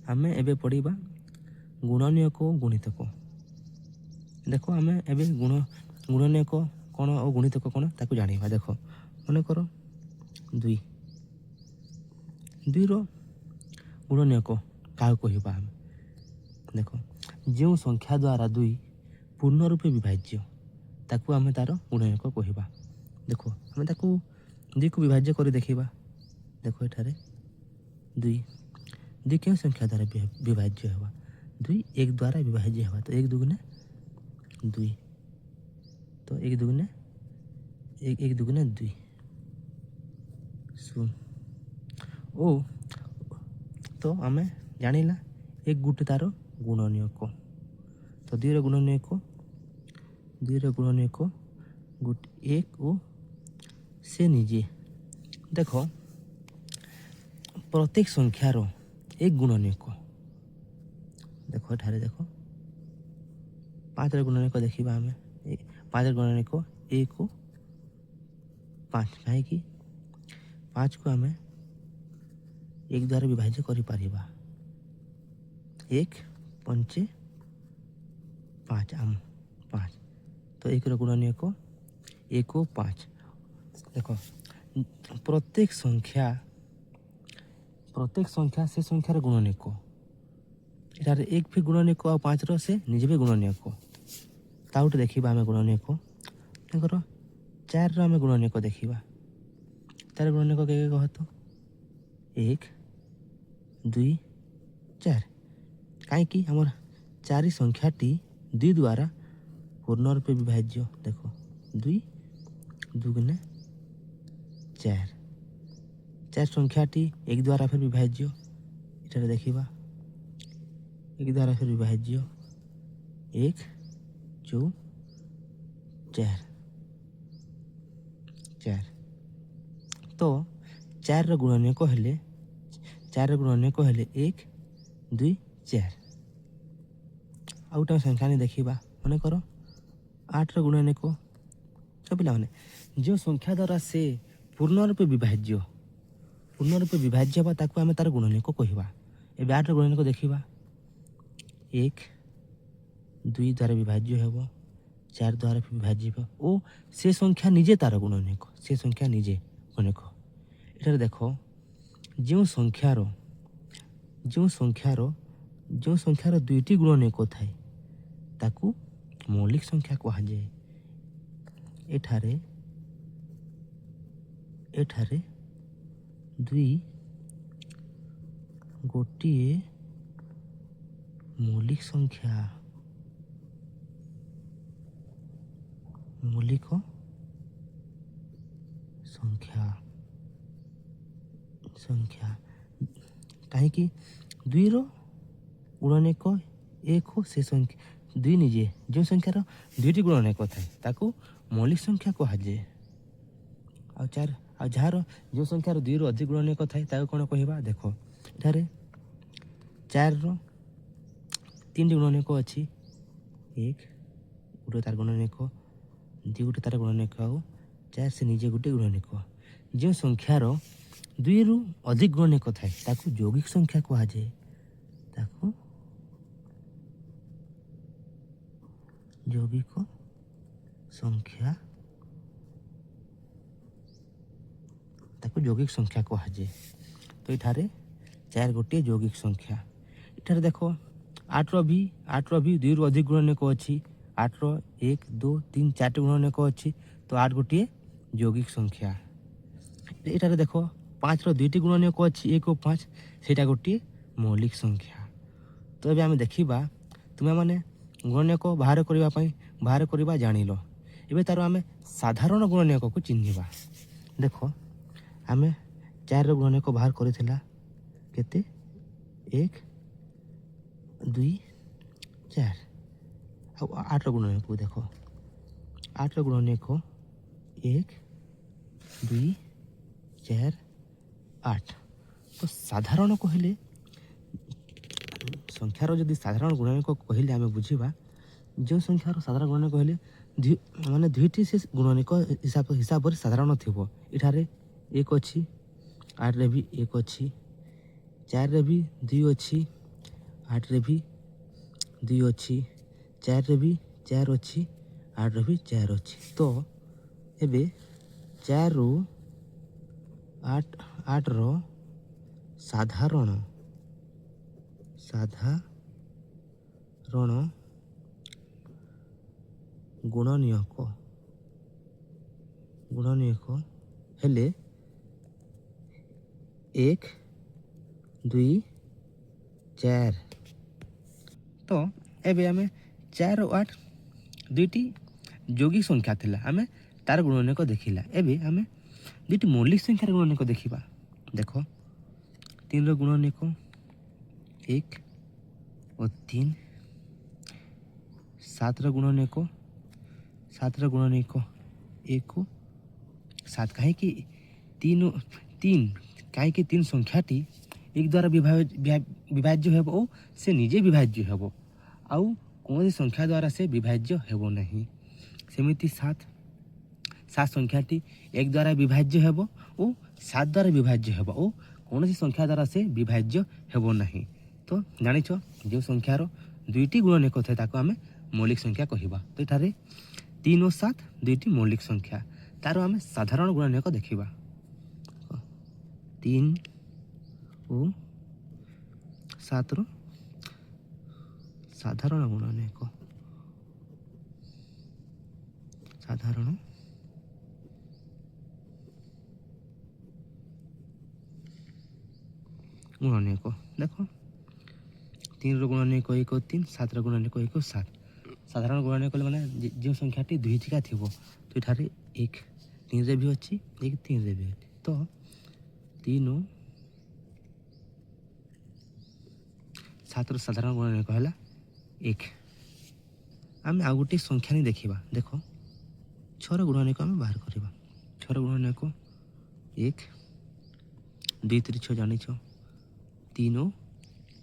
आमे एबे पढ़िबा गुणनीयक और गुणितक। देख आमे एबे गुणनीयक कौन और गुणितक कौन ताकू जानिबा। देख मन कर दुई दुईर गुणनीयक क्या कहवा आम देख जो संख्या द्वारा दुई पूर्ण रूपे विभाज्य ताकू आम तार गुणनीयक कहवा। देख आम ताकू दुई को विभाज्य कर देखा। देख एठारे दुई दुई क्यों संख्या द्वारा विभाज्य होगा दुई एक द्वारा विभाज्य होगा तो एक दुगुने दुई तो एक दुगुने एक दुगुने दुई शून्य ओ तो आम जानिला एक गुटे तार गुणनीयक। तो दुईर गुणनीयक गोटे एक ओ से निजे। देख प्रत्येक संख्यार एक गुणनीयक। देख एठारे देख पाँच गुणनीयक देखा आम पाँच गुणनीयक एक पाँच कहीं पाँच को आम एक द्वारा विभाज्य कर एक पंचे पाँच आम पाँच तो एक गुणनीयक एक और पाँच। देख प्रत्येक संख्या से संख्यार गुणनीयक यार एक भी गुणनीयक और पाँच से निजे भी गुणनीयक ताउटे देखा आम गुणनीयक देखो चार आम गुणनीयक देखा चार गुणनीयक के कह तो एक दुई चार कहीं आमर चारि संख्याटी दुई द्वारा पूर्ण रूपे विभाज्य। देख दुई दुगुने चार चार संख्याटी एक द्वारा फिर विभाज्य इटा देखा एक द्वारा फिर विभाज्य एक चौ चार चार तो चार गुणनीयक हेले एक दुई चार आ गोटे संख्या नहीं देखा मन कर आठ गुणनीयक तो पाने जो संख्या द्वारा से पूर्ण रूपे विभाज्य ताकू आम तार गुणनीयक कहवा। ए आठ गुणनीयक देखा एक दुई द्वारा विभाज्य हो चार द्वारा विभाज्य हो से संख्या निजे तार गुणनीयक से संख्या निजे गुणनीयक। एटार देख जो संख्यार दुईटी गुणनीयक थाए ताकू मौलिक संख्या कह जाए। एठारे दुई गोटिए मौलिक संख्या कहीं दुईर गुणनीयक एक हो से संख्या दुई निजे जो संख्यार दुईटी गुणनीयक थाए ताकू मौलिक संख्या कह जाए। आ चार आ जार जो संख्यार दुई अधिक गुणनीयक थाए ताकू कौन कहवा। देख एठारे चार तीन गुणनीयक अच्छी एक गोटे तार गुणनीयक दुई गोटे तार गुणनीयक आउ चार से निजे गोटे गुणनीयक जो संख्यार दुई रु अधिक गुणनीयक थाए ताकू यौगिक संख्या कह जाए। ताकू यौगिक संख्या कह जाए। तो इठारे चार गोटे यौगिक संख्या। इठारे देख आठ भी दुई रु अधिक गुणनीयक अच्छी आठ एक दो तीन चार गुणनीयक अच्छी तो आठ गोटे यौगिक संख्या। इटारे देख पाँच दुईटी गुणनीयक अच्छी एक और पाँच से गोटे मौलिक संख्या। तो ये आम देखा तुम्हें मैंने गुणनीयक बाहर करवा जानिल एवं तार आम साधारण गुणनीयक को चिन्हवा। देख आम चार गुणनीयक बाहर करथिला केते एक दुई चार आठ गुणनीयक देख आठ गुणनीयक एक दुई चार आठ। तो साधारण कहले संख्यार जदि साधारण गुणनीयक कहले आम बुझा जो संख्यार साधारण गुणनीयक कहले माने दुईटी से गुणनीयक हिसाब से साधारण थिबो। इठारे एक अच्छी आठ रे भी एक अच्छी चार रे भी दुई अच्छी आठ भी 2 अच्छी 4 भी 4 अच्छी 8 भी 4 अच्छी। तो एबे 4 रु 8 रो साधारण गुणनीयक हेले 1 2 4। तो एबे आमे 4 और 8 दुईटी यौगिक संख्या थिला आमे तार गुणनीयक देखिला। एबे आमे दुईटी मौलिक संख्यार गुणनीयक देखिबा। देखो 3 रो गुणनीयक 1 और 3, 7 रो गुणनीयक 1 को 7 कहीं 3 संख्याटी एक द्वारा विभाज्य हेब और से निजे विभाज्य हेब आउ कौन संख्या द्वारा से विभाज्य हेब नहीं। सेमिति 7 संख्याटी एक द्वारा विभाज्य हेब और 7 द्वारा विभाज्य हेब और कौन संख्या द्वारा से विभाज्य हेब नहीं। तो जानिछ जो संख्यार दुईटी गुणनीयक थे ताको आमे मौलिक संख्या कहिबा। तो एठारे 3 और 7 दुईटी मौलिक संख्या तार आमे साधारण गुणनीयक देखिबा। 3 और 7 रो साधारण गुणनीयक देखो 3 रो गुणनीयक 1 और 3, 7 रो गुणनीयक 1 और 7। साधारण गुणनीयक माने जो संख्याटी दुई थिका थिबो तो एठारे 1 3 रे भी अछि 1 3 रे भी अछि। तो 3 और 7 रो साधारण गुणनीयक होला 1। आमे आ गोटे संख्या नहीं देखिबा। देखो 6 रो गुणनीयक आमे बाहर करिबा। 6 रो गुणनीयक 1 2 3 6 जानिछ 3 और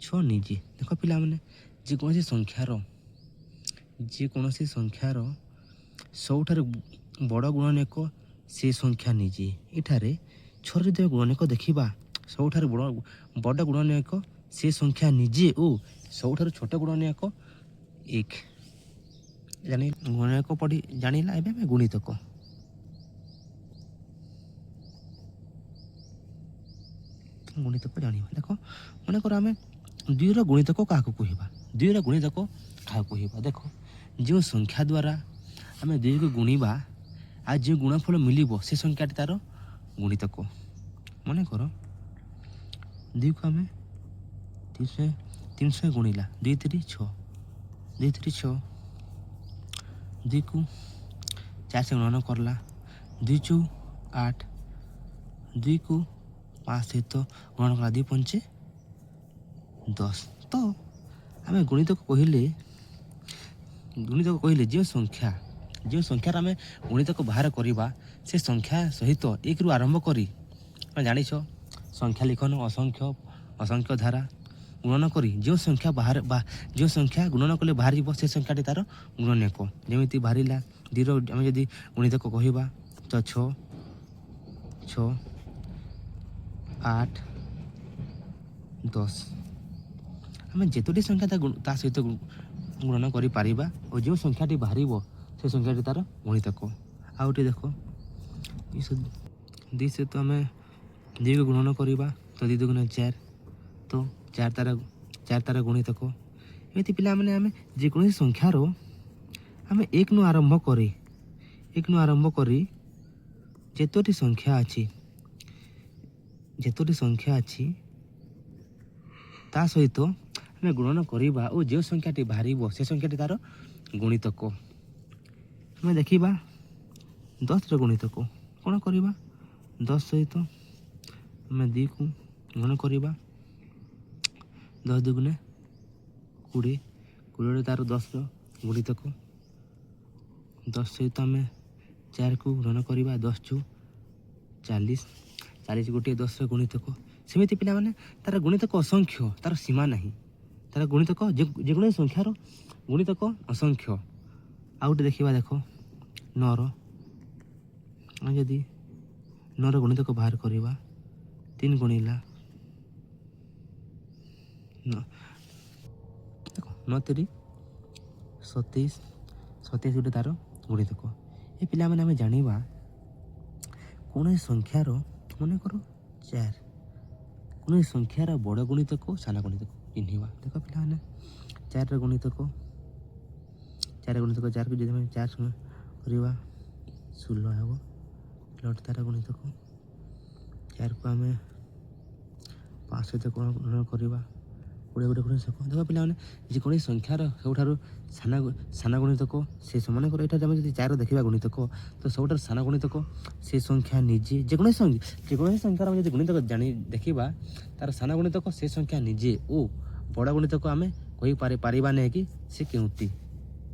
6 निजे। देखो पिला माने जे कौन संख्यार सबुठार बड़ गुणनीयक से संख्या निजे। एठारे 6 रे गुणनीयक देखिबा सबुठार बड़ गुणनीयक से संख्या निजे और सबुठार छोट गुणनीयक 1 जानि गुणनीयक पढ़ी जानिला। एबे मैं गुणितक जानिबा। देखो मन कर आमे 2 रो गुणितक काहाको कहिबा 2 रो गुणितक काहाको कहिबा। देखो जो संख्या द्वारा आमे 2 को गुणिबा आ जो गुणफल मिलिबो से संख्याटी तार गुणितक। मन कर 2 को आमे 300 गुणिला 2 3 6 2 3 6 2 को 4 से गुणन करला 2 4 8 2 को 5 सहित गुणन कला 2 5 10। तो आमे गुणितक कहले जो संख्यार आमे गुणितक बाहर करिबा से संख्या सहित 1 रु आरंभ करी जानिछ संख्या लिखन असंख्य धारा गुणन करी जो संख्या गुणन कले बाहर जीव से संख्याटी तार गुणनीयक। जेमिति बाहरिला 2 रो आमे जदि गुणितक कहिबा तो 6 6 8 10 आमे जेतोटी संख्या ता सहित गुणन करि पारिबा और जो संख्याटी बाहरिबो से संख्याटी तार गुणितक। आउटे देखो इस 2 से तो आमे 2 को गुणन करिबा तो 2 गुणन 4 तो 4 तार गुणितक। एमिति पिला माने आमे जे कोनोसी संख्यार आमे 1 नु आरंभ करी जेतोटी संख्या अछि ता सहित आमे गुणन करिबा और जो संख्याटी बाहरिबो से संख्याटी तार गुणितक। आमे देखिबा 10 रो गुणितक कोन करिबा 10 सहित आमे 2 को गुणन करिबा 10 2 गुणे 20 20 तार 10 रो गुणितक 10 सहित आमे 4 को गुणन करिबा 10 चु 40 40 गोटे 10 रो गुणितक। सेमिति पिला माने तार गुणितक असंख्य तार सीमा नहीं तार गुणितक जे गुणे संख्यार गुणितक असंख्य। आउटे देखिबा देखो 9 रो जदि 9 रो गुणितक बाहर करिबा 3 गुणिला 29 27 27 ଗୋଟେ ତା'ର ଗୁଣିତକ। ଏ ପିଲାମାନେ ଆମେ ଜାଣିବା କୌଣସି ସଂଖ୍ୟାର ମନେକର 4 କୌଣସି ସଂଖ୍ୟାର ବଡ଼ ଗୁଣିତକ ସାନ ଗୁଣିତକ ଚିହ୍ନିବା। ଦେଖ ପିଲାମାନେ 4ର ଗୁଣିତକ 4କୁ ଯଦି ଆମେ 4 କରିବା 16 ହେବ। ପ୍ଲଟ୍ ତା'ର ଗୁଣିତକ 4କୁ ଆମେ 5 ସହିତ ଗୁଣନ କରିବା 20 ଗୁଣିତକ। ଦେଖ ପିଲାମାନେ ଯେକୌଣସି ସଂଖ୍ୟାର ସବୁଠାରୁ ସାନ ଗୁଣିତକ ସେ ମନେକର ଏଠାରେ ଆମେ ଯଦି 4 ଦେଖିବା ଗୁଣିତକ ତ ସବୁଠାରୁ ସାନ ଗୁଣିତକ ସେ ସଂଖ୍ୟା ନିଜେ ଯେକୌଣସି ସଂଖ୍ୟାର ଆମେ ଯଦି ଗୁଣିତକ ଦେଖିବା ତା'ର ସାନ ଗୁଣିତକ ସେ ସଂଖ୍ୟା ନିଜେ ଓ ବଡ଼ ଗୁଣିତକ ଆମେ କହିପାରିବା ନାହିଁ କି ସେ କେଉଁଟି।